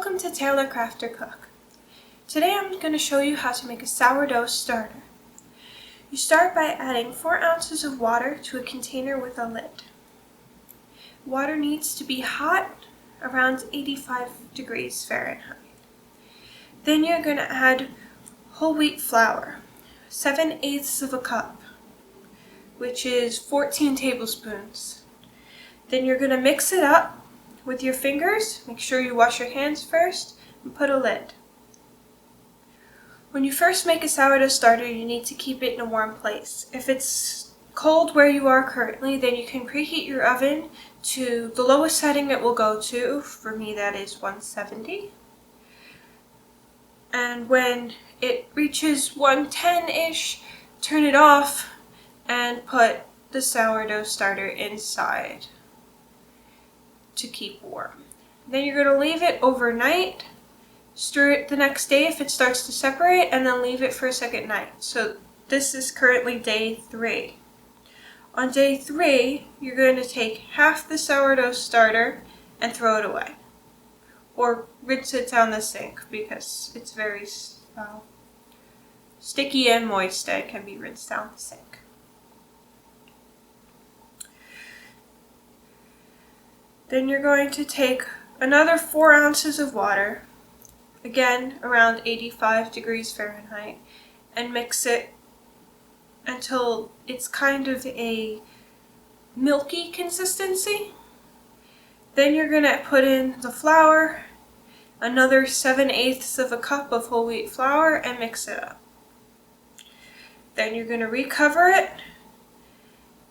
Welcome to Taylor Crafter Cook. Today I'm going to show you how to make a sourdough starter. You start by adding 4 ounces of water to a container with a lid. Water needs to be hot, around 85 degrees Fahrenheit. Then you're going to add whole wheat flour, 7/8 of a cup, which is 14 tablespoons. Then you're going to mix it up with your fingers. Make sure you wash your hands first and put a lid. When you first make a sourdough starter, you need to keep it in a warm place. If it's cold where you are currently, then you can preheat your oven to the lowest setting it will go to. For me, that is 170. And when it reaches 110-ish, turn it off and put the sourdough starter inside to keep warm. Then you're going to leave it overnight, stir it the next day if it starts to separate, and then leave it for a second night. So this is currently day 3. On day 3, you're going to take half the sourdough starter and throw it away. Or rinse it down the sink because it's very sticky and moist and it can be rinsed down the sink. Then you're going to take another 4 ounces of water, again around 85 degrees Fahrenheit, and mix it until it's kind of a milky consistency. Then you're going to put in the flour, another 7/8 of a cup of whole wheat flour, and mix it up. Then you're going to recover it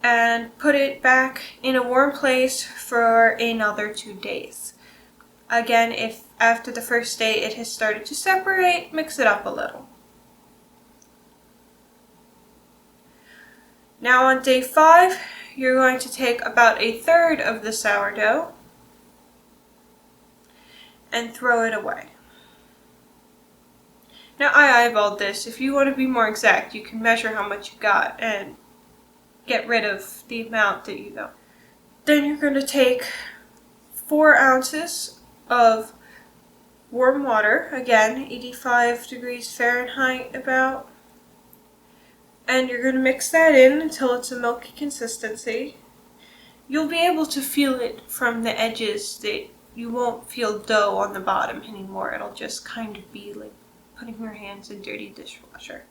and put it back in a warm place for another 2 days. Again, if after the first day it has started to separate, mix it up a little. Now on day 5, you're going to take about 1/3 of the sourdough and throw it away. Now I eyeballed this. If you want to be more exact, you can measure how much you got and get rid of the amount that you know. Then you're going to take 4 ounces of warm water, again 85 degrees Fahrenheit about, and you're going to mix that in until it's a milky consistency. You'll be able to feel it from the edges, that you won't feel dough on the bottom anymore. It'll just kind of be like putting your hands in dirty dishwater.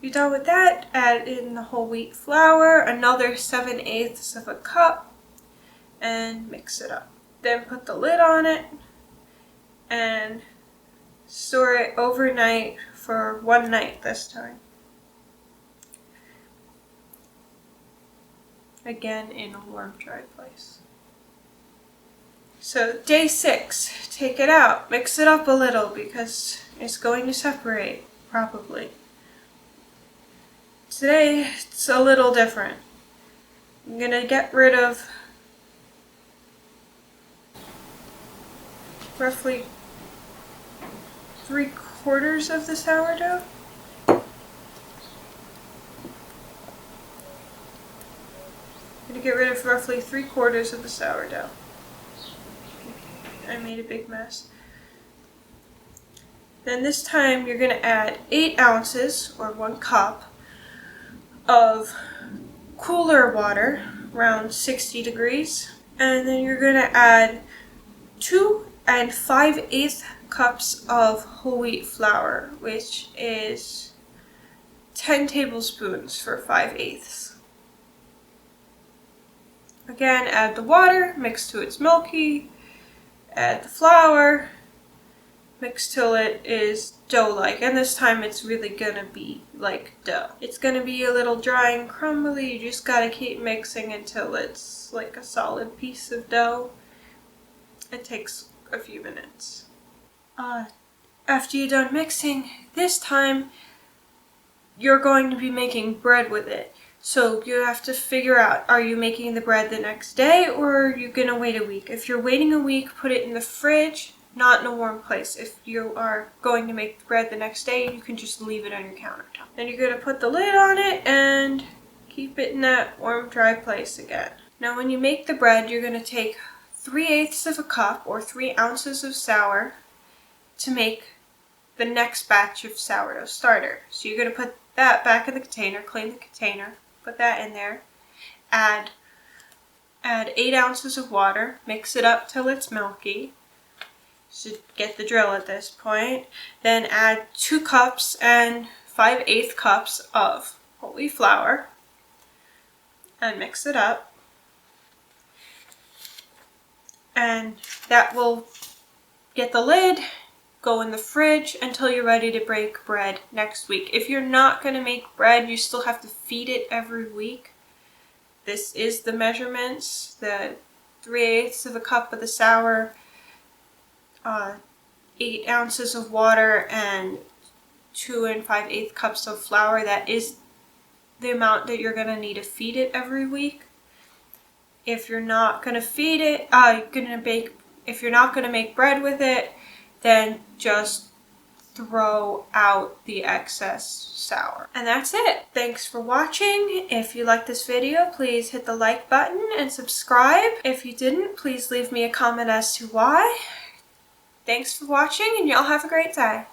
You're done with that, add in the whole wheat flour, another 7/8 of a cup, and mix it up. Then put the lid on it and store it overnight for 1 night this time. Again in a warm, dry place. So day 6, take it out, mix it up a little because it's going to separate, probably. Today, it's a little different. I'm going to get rid of roughly 3/4 of the sourdough. I'm going to get rid of roughly 3/4 of the sourdough. I made a big mess. Then this time you're going to add 8 ounces, or 1 cup, of cooler water, around 60 degrees, and then you're going to add 2 5/8 cups of whole wheat flour, which is 10 tablespoons for 5/8. Again, add the water, mix till it's milky, add the flour, mix till it is dough-like, and this time it's really gonna be like dough. It's gonna be a little dry and crumbly. You just gotta keep mixing until it's like a solid piece of dough. It takes a few minutes. After you're done mixing, this time you're going to be making bread with it. So you have to figure out, are you making the bread the next day or are you gonna wait a week? If you're waiting a week, put it in the fridge, not in a warm place. If you are going to make the bread the next day, you can just leave it on your countertop. Then you're going to put the lid on it and keep it in that warm, dry place again. Now when you make the bread, you're going to take 3/8 of a cup or 3 ounces of flour to make the next batch of sourdough starter. So you're going to put that back in the container, clean the container, put that in there, add 8 ounces of water, mix it up till it's milky. Should get the drill at this point. Then add 2 cups and 5/8 cups of whole wheat flour and mix it up. And that will get the lid, go in the fridge until you're ready to bake bread next week. If you're not going to make bread, you still have to feed it every week. This is the measurements: the 3/8 of a cup of the sour, 8 ounces of water, and 2 5/8 cups of flour. That is the amount that you're going to need to feed it every week. If you're not going to feed it, if you're not going to make bread with it, then just throw out the excess sour. And that's it. Thanks for watching. If you liked this video, please hit the like button and subscribe. If you didn't, please leave me a comment as to why. Thanks for watching, and y'all have a great day.